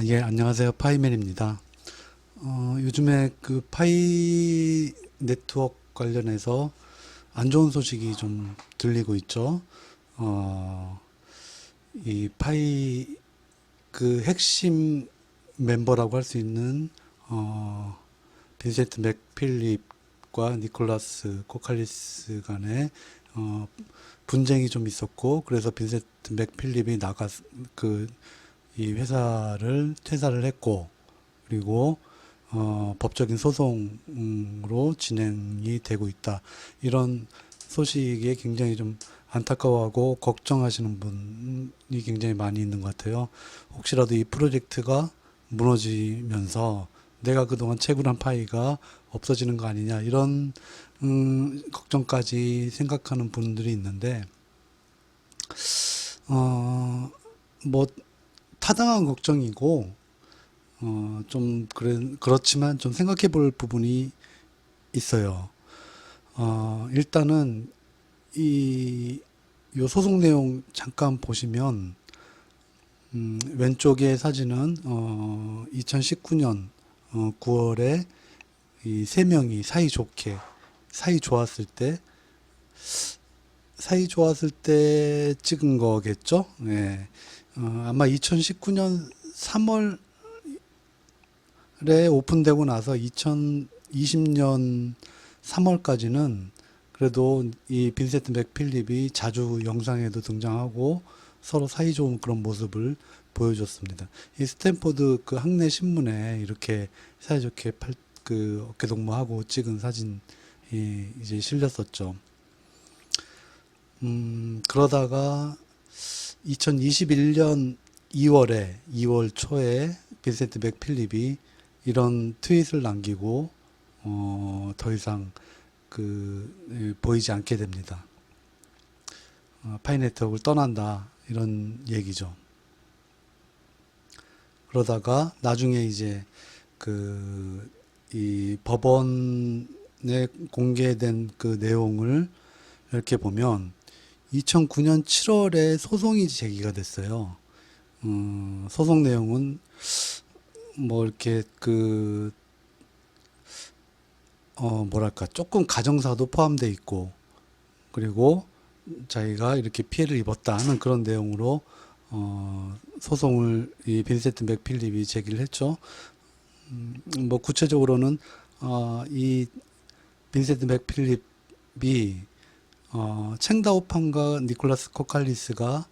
예, 안녕하세요. 파이맨입니다. 요즘에 그 파이 네트워크 관련해서 안 좋은 소식이 좀 들리고 있죠. 어, 이 파이 그 핵심 멤버라고 할 수 있는 어, 빈센트 맥필립과 니콜라스 코칼리스 간에 어, 분쟁이 좀 있었고, 그래서 빈센트 맥필립이 그 이 회사를 퇴사를 했고, 그리고 법적인 소송으로 진행이 되고 있다. 이런 소식에 굉장히 좀 안타까워하고 걱정하시는 분이 굉장히 많이 있는 것 같아요. 혹시라도 이 프로젝트가 무너지면서 내가 그동안 채굴한 파이가 없어지는 거 아니냐, 이런 걱정까지 생각하는 분들이 있는데, 어, 뭐 타당한 걱정이고, 그렇지만 좀 생각해 볼 부분이 있어요. 일단은 이, 요 소송 내용 잠깐 보시면, 왼쪽의 사진은, 2019년, 9월에 이 세 명이 사이 좋았을 때 찍은 거겠죠? 네. 아마 2019년 3월 오픈되고 나서 2020년 3월까지는 그래도 이 빈센트 맥필립이 자주 영상에도 등장하고 서로 사이좋은 그런 모습을 보여줬습니다. 이 스탠포드 그 학내 신문에 이렇게 사이좋게 그 어깨 동무하고 찍은 사진이 이제 실렸었죠. 그러다가 2021년 2월 초에 빈센트 맥필립이 이런 트윗을 남기고 더 이상 보이지 않게 됩니다. 파이 네트워크를 떠난다, 이런 얘기죠. 그러다가 나중에 이제 이 법원에 공개된 그 내용을 이렇게 보면 2009년 7월에 소송이 제기가 됐어요. 소송 내용은 뭐 이렇게 뭐랄까, 조금 가정사도 포함되어 있고, 그리고 자기가 이렇게 피해를 입었다 하는 그런 내용으로 소송을 이 빈센트 맥필립이 제기를 했죠. 뭐 구체적으로는 이 빈센트 맥필립이 챙다오판과 니콜라스 코칼리스가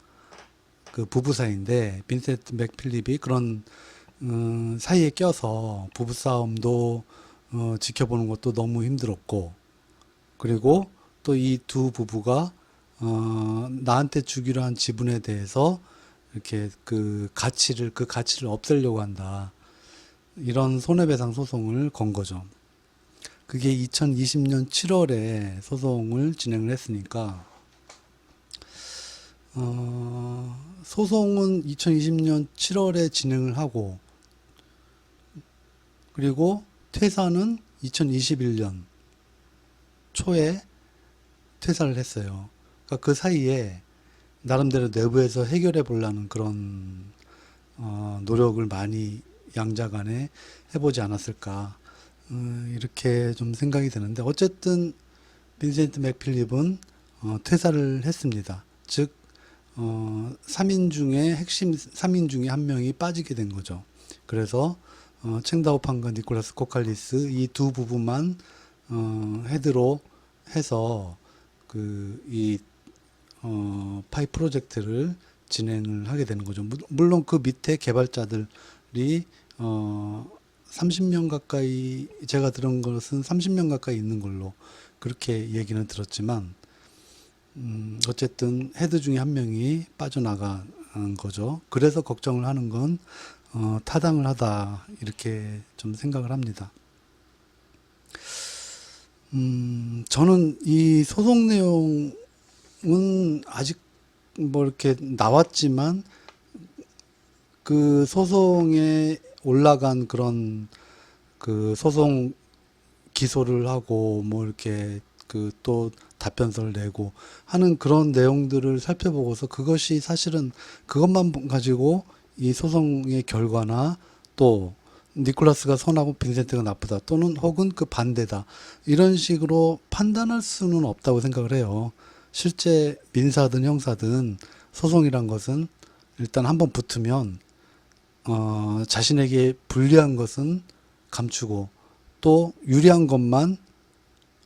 그 부부 사이인데, 빈센트 맥필립이 그런 사이에 껴서 부부싸움도 지켜보는 것도 너무 힘들었고, 그리고 또 이 두 부부가 나한테 주기로 한 지분에 대해서 이렇게 그 가치를 없애려고 한다, 이런 손해배상 소송을 건 거죠. 그게 2020년 7월에 소송을 진행을 했으니까, 소송은 2020년 7월에 진행을 하고, 그리고 퇴사는 2021년 초에 퇴사를 했어요. 그러니까 그 사이에 나름대로 내부에서 해결해 보려는 그런 노력을 많이 양자 간에 해보지 않았을까, 이렇게 좀 생각이 드는데, 어쨌든 빈센트 맥필립은 퇴사를 했습니다. 즉 3인 중에 핵심 3인 중에 한 명이 빠지게 된 거죠. 그래서 챙다오판과 니콜라스 코칼리스 이 두 부부만 헤드로 해서 이 파이 프로젝트를 진행을 하게 되는 거죠. 물론 그 밑에 개발자들이 30명 가까이, 제가 들은 것은 30명 가까이 있는 걸로 그렇게 얘기는 들었지만, 어쨌든 헤드 중에 한 명이 빠져나간 거죠. 그래서 걱정을 하는 건 타당을 하다, 이렇게 좀 생각을 합니다. 저는 이 소송 내용은 아직 뭐 이렇게 나왔지만, 그 소송에 올라간 그런 소송 기소를 하고 뭐 이렇게 또 답변서를 내고 하는 그런 내용들을 살펴보고서, 그것이 사실은 그것만 가지고 이 소송의 결과나 또 니콜라스가 선하고 빈센트가 나쁘다 또는 혹은 그 반대다 이런 식으로 판단할 수는 없다고 생각을 해요. 실제 민사든 형사든 소송이란 것은 일단 한번 붙으면 자신에게 불리한 것은 감추고 또 유리한 것만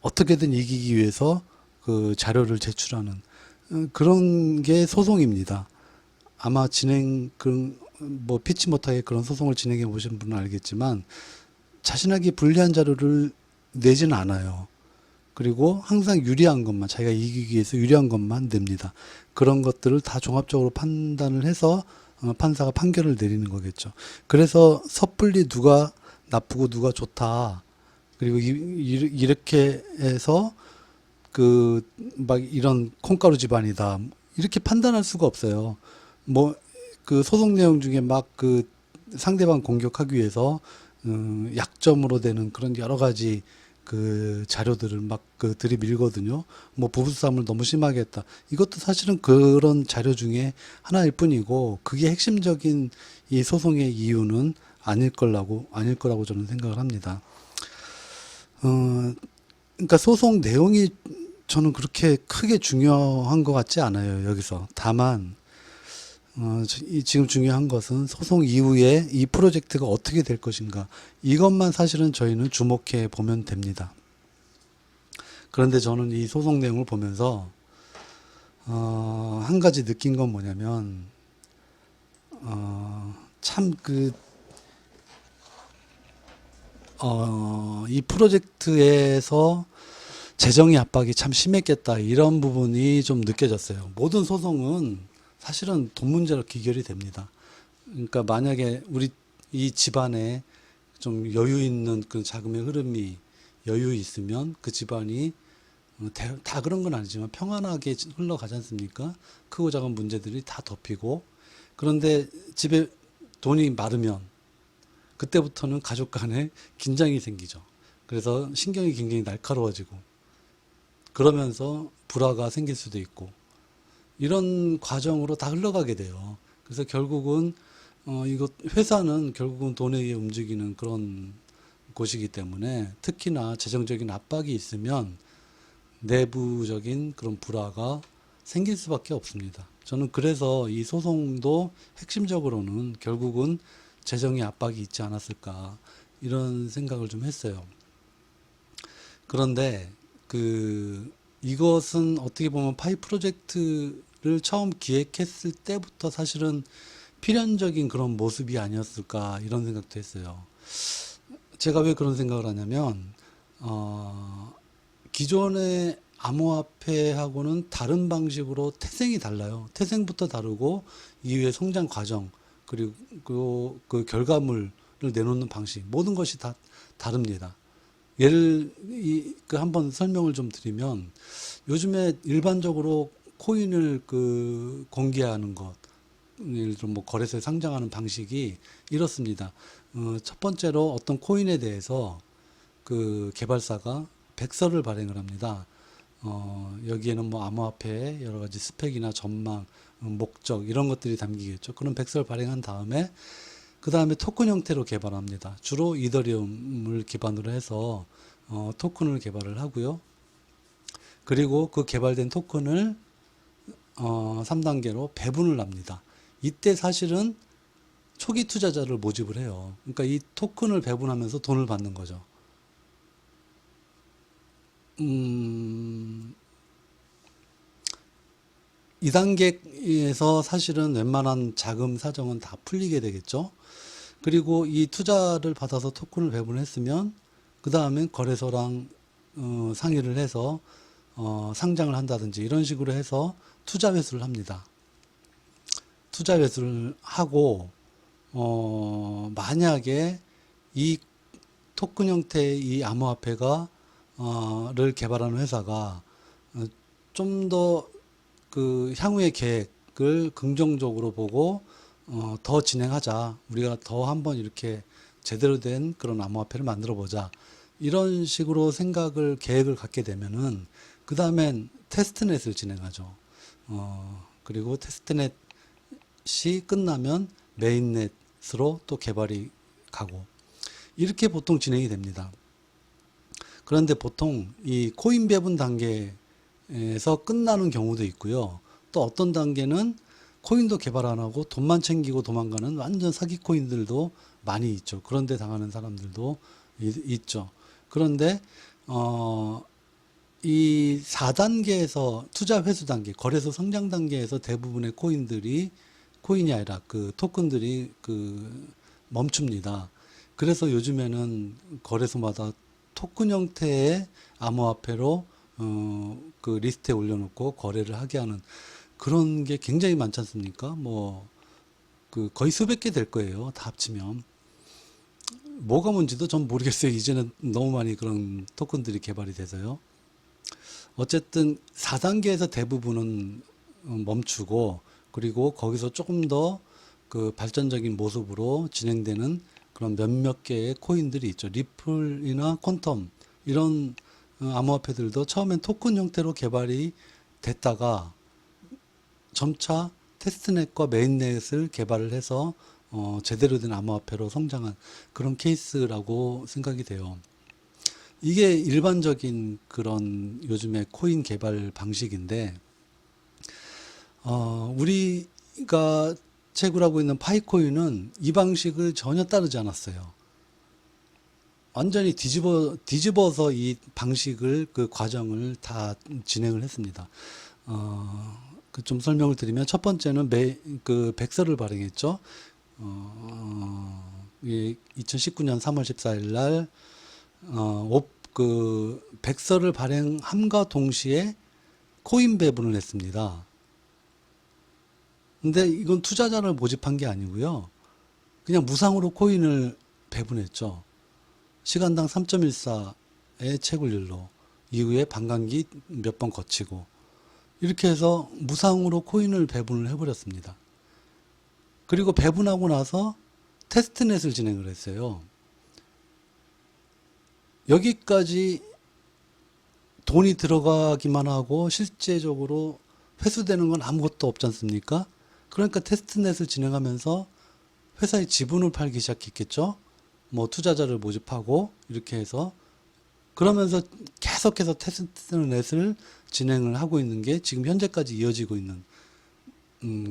어떻게든 이기기 위해서 그 자료를 제출하는 그런 게 소송입니다. 아마 뭐 피치 못하게 그런 소송을 진행해 보신 분은 알겠지만 자신에게 불리한 자료를 내지는 않아요. 그리고 항상 유리한 것만 자기가 이기기 위해서 유리한 것만 냅니다. 그런 것들을 다 종합적으로 판단을 해서 판사가 판결을 내리는 거겠죠. 그래서 섣불리 누가 나쁘고 누가 좋다. 그리고 이렇게 해서 그 막 이런 콩가루 집안이다. 이렇게 판단할 수가 없어요. 뭐 그 소송 내용 중에 막 그 상대방 공격하기 위해서 약점으로 되는 그런 여러 가지 그 자료들을 막 그 들이밀거든요. 뭐 부부싸움을 너무 심하게 했다. 이것도 사실은 그런 자료 중에 하나일 뿐이고 그게 핵심적인 이 소송의 이유는 아닐 거라고 저는 생각을 합니다. 그러니까 소송 내용이 저는 그렇게 크게 중요한 것 같지 않아요, 여기서. 다만, 지금 중요한 것은 소송 이후에 이 프로젝트가 어떻게 될 것인가. 이것만 사실은 저희는 주목해 보면 됩니다. 그런데 저는 이 소송 내용을 보면서, 한 가지 느낀 건 뭐냐면, 참 이 프로젝트에서 재정의 압박이 참 심했겠다. 이런 부분이 좀 느껴졌어요. 모든 소송은 사실은 돈 문제로 귀결이 됩니다. 그러니까 만약에 우리 이 집안에 좀 여유 있는 그 자금의 흐름이 여유 있으면 그 집안이 다 그런 건 아니지만 평안하게 흘러가지 않습니까? 크고 작은 문제들이 다 덮이고 그런데 집에 돈이 마르면 그때부터는 가족 간에 긴장이 생기죠. 그래서 신경이 굉장히 날카로워지고 그러면서 불화가 생길 수도 있고 이런 과정으로 다 흘러가게 돼요. 그래서 결국은 이거 회사는 결국은 돈에 의해 움직이는 그런 곳이기 때문에 특히나 재정적인 압박이 있으면 내부적인 그런 불화가 생길 수밖에 없습니다. 저는 그래서 이 소송도 핵심적으로는 결국은 재정의 압박이 있지 않았을까 이런 생각을 좀 했어요. 그런데 이것은 어떻게 보면 파이 프로젝트를 처음 기획했을 때부터 사실은 필연적인 그런 모습이 아니었을까 이런 생각도 했어요. 제가 왜 그런 생각을 하냐면 기존의 암호화폐하고는 다른 방식으로 태생이 달라요. 태생부터 다르고 이후의 성장 과정 그리고 그 결과물을 내놓는 방식 모든 것이 다 다릅니다. 한번 설명을 좀 드리면 요즘에 일반적으로 코인을 공개하는 것, 예를 들어 뭐 거래소에 상장하는 방식이 이렇습니다. 첫 번째로 어떤 코인에 대해서 그 개발사가 백서를 발행을 합니다. 여기에는 뭐 암호화폐의 여러 가지 스펙이나 전망, 목적 이런 것들이 담기겠죠. 그런 백서를 발행한 다음에 그 다음에 토큰 형태로 개발합니다. 주로 이더리움을 기반으로 해서 토큰을 개발을 하고요. 그리고 그 개발된 토큰을 3단계로 배분을 합니다. 이때 사실은 초기 투자자를 모집을 해요. 그러니까 이 토큰을 배분하면서 돈을 받는 거죠. 이 단계에서 사실은 웬만한 자금 사정은 다 풀리게 되겠죠. 그리고 이 투자를 받아서 토큰을 배분했으면 그 다음에 거래소랑 상의를 해서 상장을 한다든지 이런 식으로 해서 투자 회수를 합니다. 투자 회수를 하고 만약에 이 토큰 형태의 이 암호화폐가 를 개발하는 회사가 좀 더 그 향후의 계획을 긍정적으로 보고 더 진행하자. 우리가 더 한번 이렇게 제대로 된 그런 암호화폐를 만들어 보자. 이런 식으로 계획을 갖게 되면은 그 다음엔 테스트넷을 진행하죠. 그리고 테스트넷이 끝나면 메인넷으로 또 개발이 가고 이렇게 보통 진행이 됩니다. 그런데 보통 이 코인 배분 단계에서 끝나는 경우도 있고요. 또 어떤 단계는 코인도 개발 안 하고 돈만 챙기고 도망가는 완전 사기 코인들도 많이 있죠. 그런데 당하는 사람들도 있죠. 그런데 이 4단계에서 투자 회수 단계, 거래소 성장 단계에서 대부분의 코인이 아니라 그 토큰들이 멈춥니다. 그래서 요즘에는 거래소마다 토큰 형태의 암호화폐로 그 리스트에 올려놓고 거래를 하게 하는 그런 게 굉장히 많지 않습니까? 그 거의 수백 개 될 거예요. 다 합치면. 뭐가 뭔지도 전 모르겠어요. 이제는 너무 많이 그런 토큰들이 개발이 돼서요. 어쨌든 4단계에서 대부분은 멈추고 그리고 거기서 조금 더 그 발전적인 모습으로 진행되는 그런 몇몇 개의 코인들이 있죠. 리플이나 퀀텀 이런 암호화폐들도 처음엔 토큰 형태로 개발이 됐다가 점차 테스트넷과 메인넷을 개발을 해서 제대로 된 암호화폐로 성장한 그런 케이스라고 생각이 돼요. 이게 일반적인 그런 요즘의 코인 개발 방식인데, 우리가 채굴하고 있는 파이코인은 이 방식을 전혀 따르지 않았어요. 완전히 뒤집어서 이 방식을, 그 과정을 다 진행을 했습니다. 좀 설명을 드리면 첫 번째는 그 백서를 발행했죠. 2019년 3월 14일 날, 그 백서를 발행함과 동시에 코인 배분을 했습니다. 근데 이건 투자자를 모집한 게 아니고요. 그냥 무상으로 코인을 배분했죠. 시간당 3.14의 채굴률로 이후에 반감기 몇 번 거치고 이렇게 해서 무상으로 코인을 배분을 해버렸습니다. 그리고 배분하고 나서 테스트넷을 진행을 했어요. 여기까지 돈이 들어가기만 하고 실제적으로 회수되는 건 아무것도 없지 않습니까? 그러니까 테스트넷을 진행하면서 회사의 지분을 팔기 시작했겠죠. 투자자를 모집하고 이렇게 해서 그러면서 계속해서 테스트넷을 진행을 하고 있는 게 지금 현재까지 이어지고 있는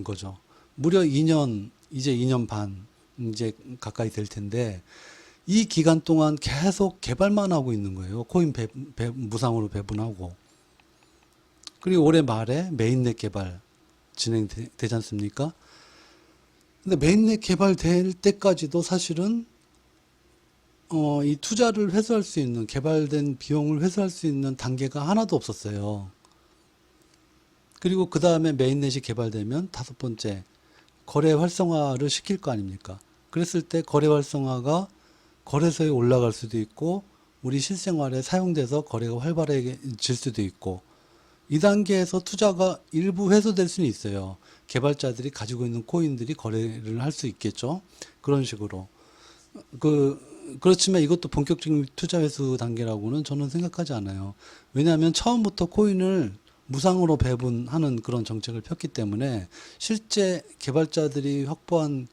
거죠. 무려 2년, 이제 2년 반 이제 가까이 될 텐데 이 기간 동안 계속 개발만 하고 있는 거예요. 코인 무상으로 배분하고. 그리고 올해 말에 메인넷 개발 진행되지 않습니까? 근데 메인넷 개발될 때까지도 사실은 이 투자를 회수할 수 있는, 개발된 비용을 회수할 수 있는 단계가 하나도 없었어요. 그리고 그 다음에 메인넷이 개발되면 다섯 번째, 거래 활성화를 시킬 거 아닙니까? 그랬을 때 거래 활성화가 거래소에 올라갈 수도 있고, 우리 실생활에 사용돼서 거래가 활발해질 수도 있고, 이 단계에서 투자가 일부 회수될 수는 있어요. 개발자들이 가지고 있는 코인들이 거래를 할 수 있겠죠. 그런 식으로. 그렇지만 이것도 본격적인 투자 회수 단계라고는 저는 생각하지 않아요. 왜냐하면 처음부터 코인을 무상으로 배분하는 그런 정책을 폈기 때문에 실제 개발자들이 확보한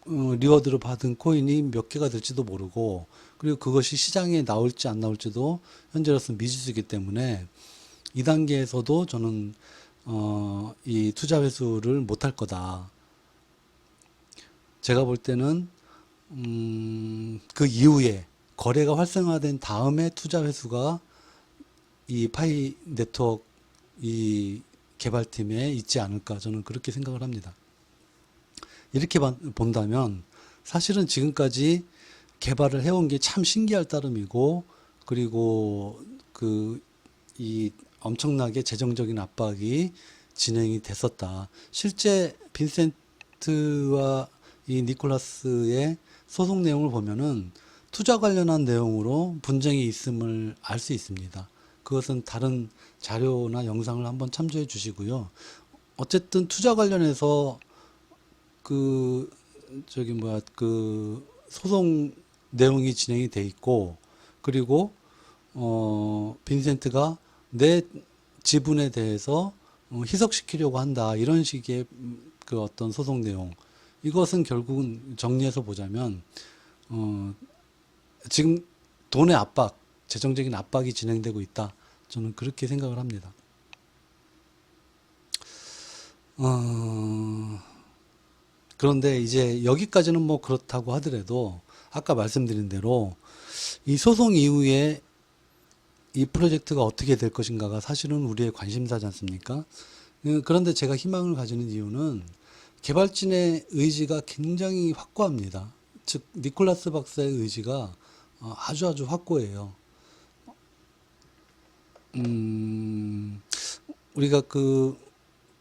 리워드를 받은 코인이 몇 개가 될지도 모르고, 그리고 그것이 시장에 나올지 안 나올지도 현재로서는 미지수이기 때문에 이 단계에서도 저는 이 투자 회수를 못할 거다. 제가 볼 때는 그 이후에 거래가 활성화된 다음에 투자 회수가 이 파이 네트워크 이 개발팀에 있지 않을까, 저는 그렇게 생각을 합니다. 이렇게 본다면 사실은 지금까지 개발을 해온 게 참 신기할 따름이고, 그리고 이 엄청나게 재정적인 압박이 진행이 됐었다. 실제 빈센트와 이 니콜라스의 소송 내용을 보면은 투자 관련한 내용으로 분쟁이 있음을 알 수 있습니다. 그것은 다른 자료나 영상을 한번 참조해 주시고요. 어쨌든 투자 관련해서 소송 내용이 진행이 돼 있고, 그리고 빈센트가 내 지분에 대해서 희석시키려고 한다, 이런 식의 그 어떤 소송 내용, 이것은 결국은 정리해서 보자면 지금 돈의 압박, 재정적인 압박이 진행되고 있다. 저는 그렇게 생각을 합니다. 그런데 이제 여기까지는 뭐 그렇다고 하더라도 아까 말씀드린 대로 이 소송 이후에 이 프로젝트가 어떻게 될 것인가가 사실은 우리의 관심사지 않습니까? 그런데 제가 희망을 가지는 이유는 개발진의 의지가 굉장히 확고합니다. 즉 니콜라스 박사의 의지가 아주 확고해요. 우리가 그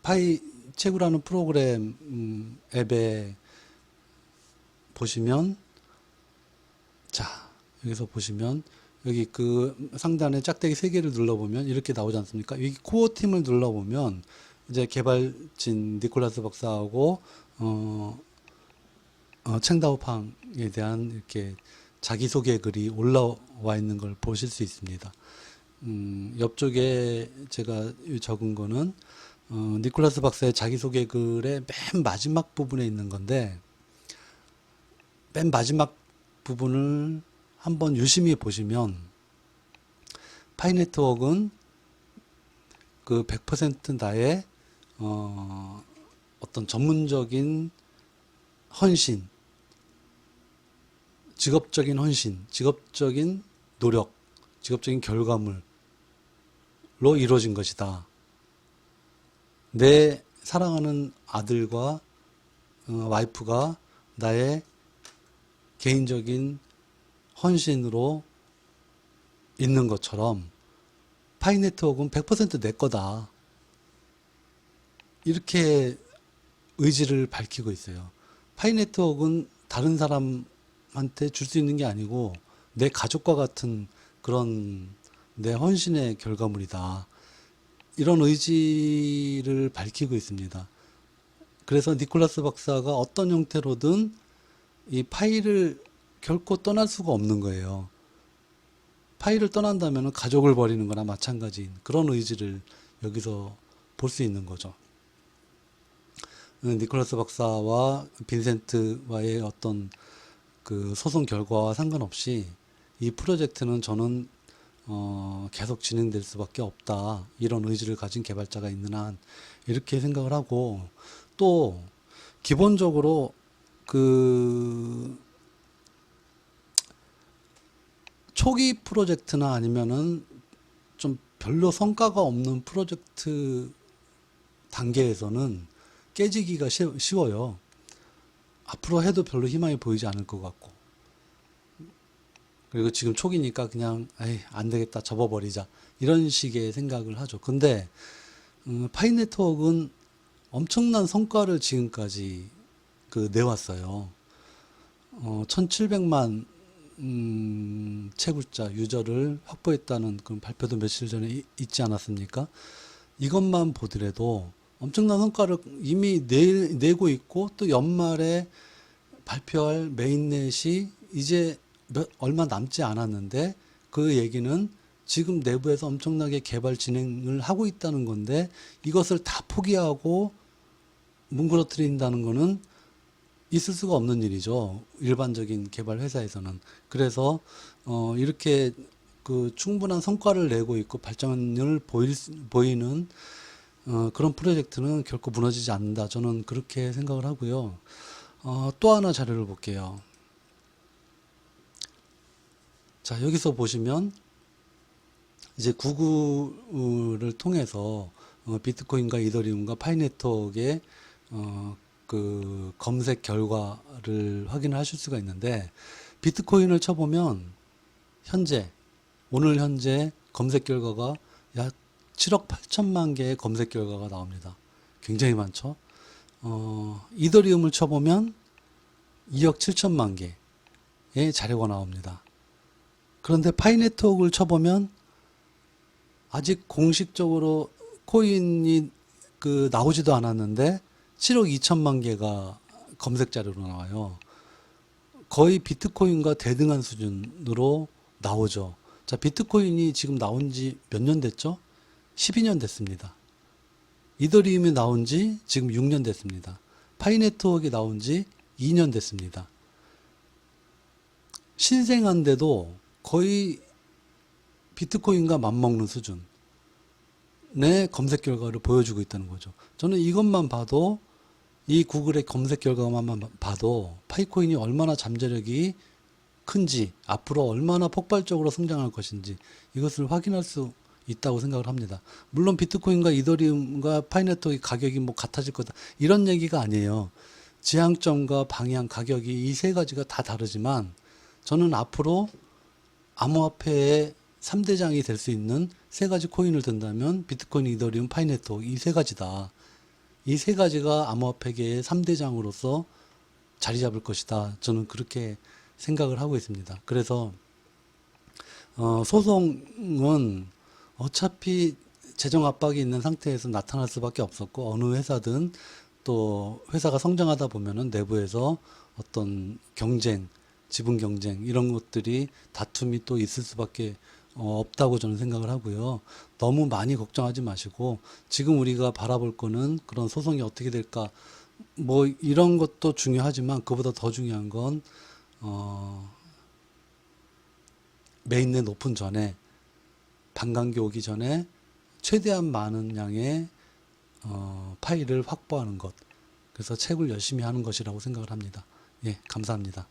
파이 채굴하는 프로그램 앱에 보시면, 자 여기서 보시면 여기 그 상단에 짝대기 3개를 눌러보면 이렇게 나오지 않습니까? 여기 코어 팀을 눌러보면 이제 개발진 니콜라스 박사하고 챙다오팡에 대한 이렇게 자기소개 글이 올라와 있는 걸 보실 수 있습니다. 옆쪽에 제가 적은 거는 니콜라스 박사의 자기소개 글의 맨 마지막 부분에 있는 건데, 맨 마지막 부분을 한번 유심히 보시면 파이네트워크는 그 100% 나의 어떤 전문적인 헌신, 직업적인 헌신, 직업적인 노력, 직업적인 결과물로 이루어진 것이다. 내 사랑하는 아들과 와이프가 나의 개인적인 헌신으로 있는 것처럼 파이네트워크는 100% 내 거다. 이렇게 의지를 밝히고 있어요. 파이네트워크는 다른 사람한테 줄 수 있는 게 아니고 내 가족과 같은 그런 내 헌신의 결과물이다. 이런 의지를 밝히고 있습니다. 그래서 니콜라스 박사가 어떤 형태로든 이 파이를 결코 떠날 수가 없는 거예요. 파이를 떠난다면 가족을 버리는 거나 마찬가지인 그런 의지를 여기서 볼 수 있는 거죠. 니콜라스 박사와 빈센트와의 어떤 그 소송 결과와 상관없이 이 프로젝트는 저는 계속 진행될 수밖에 없다. 이런 의지를 가진 개발자가 있는 한 이렇게 생각을 하고, 또 기본적으로 그 초기 프로젝트나 아니면은 좀 별로 성과가 없는 프로젝트 단계에서는 깨지기가 쉬워요. 앞으로 해도 별로 희망이 보이지 않을 것 같고, 그리고 지금 초기니까 그냥 에이, 안 되겠다, 접어버리자, 이런 식의 생각을 하죠. 근데 파이네트워크는 엄청난 성과를 지금까지 그 내왔어요. 1700만 채굴자 유저를 확보했다는 그런 발표도 며칠 전에 있지 않았습니까? 이것만 보더라도 엄청난 성과를 이미 내고 있고, 또 연말에 발표할 메인넷이 이제 얼마 남지 않았는데, 그 얘기는 지금 내부에서 엄청나게 개발 진행을 하고 있다는 건데, 이것을 다 포기하고 뭉그러뜨린다는 거는 있을 수가 없는 일이죠. 일반적인 개발 회사에서는. 그래서 이렇게 그 충분한 성과를 내고 있고 발전을 보이는 그런 프로젝트는 결코 무너지지 않는다. 저는 그렇게 생각을 하고요. 또 하나 자료를 볼게요. 자, 여기서 보시면 이제 구글을 통해서 비트코인과 이더리움과 파이네트워크의 그 검색 결과를 확인하실 수가 있는데, 비트코인을 쳐보면 오늘 현재 검색 결과가 약 7억 8천만 개의 검색 결과가 나옵니다. 굉장히 많죠. 이더리움을 쳐보면 2억 7천만 개의 자료가 나옵니다. 그런데 파이네트워크를 쳐보면 아직 공식적으로 코인이 그 나오지도 않았는데 7억 2천만 개가 검색 자료로 나와요. 거의 비트코인과 대등한 수준으로 나오죠. 자, 비트코인이 지금 나온 지 몇 년 됐죠? 12년 됐습니다. 이더리움이 나온 지 지금 6년 됐습니다. 파이네트워크가 나온 지 2년 됐습니다. 신생한데도 거의 비트코인과 맞먹는 수준의 검색 결과를 보여주고 있다는 거죠. 저는 이것만 봐도, 이 구글의 검색 결과만 봐도 파이코인이 얼마나 잠재력이 큰지, 앞으로 얼마나 폭발적으로 성장할 것인지 이것을 확인할 수 있다고 생각을 합니다. 물론 비트코인과 이더리움과 파이네트워크 가격이 뭐 같아질 거다, 이런 얘기가 아니에요. 지향점과 방향, 가격이 이 세 가지가 다 다르지만 저는 앞으로 암호화폐의 3대장이 될 수 있는 세 가지 코인을 든다면 비트코인, 이더리움, 파이네트워크, 이 세 가지다. 이 세 가지가 암호화폐계의 3대장으로서 자리 잡을 것이다. 저는 그렇게 생각을 하고 있습니다. 그래서 소송은 어차피 재정 압박이 있는 상태에서 나타날 수밖에 없었고, 어느 회사든 또 회사가 성장하다 보면은 내부에서 어떤 경쟁, 지분 경쟁, 이런 것들이, 다툼이 또 있을 수밖에 없다고 저는 생각을 하고요. 너무 많이 걱정하지 마시고, 지금 우리가 바라볼 거는 그런 소송이 어떻게 될까, 뭐 이런 것도 중요하지만 그보다 더 중요한 건 메인넷 오픈 전에, 반감기 오기 전에 최대한 많은 양의 파일을 확보하는 것, 그래서 책을 열심히 하는 것이라고 생각을 합니다. 예, 감사합니다.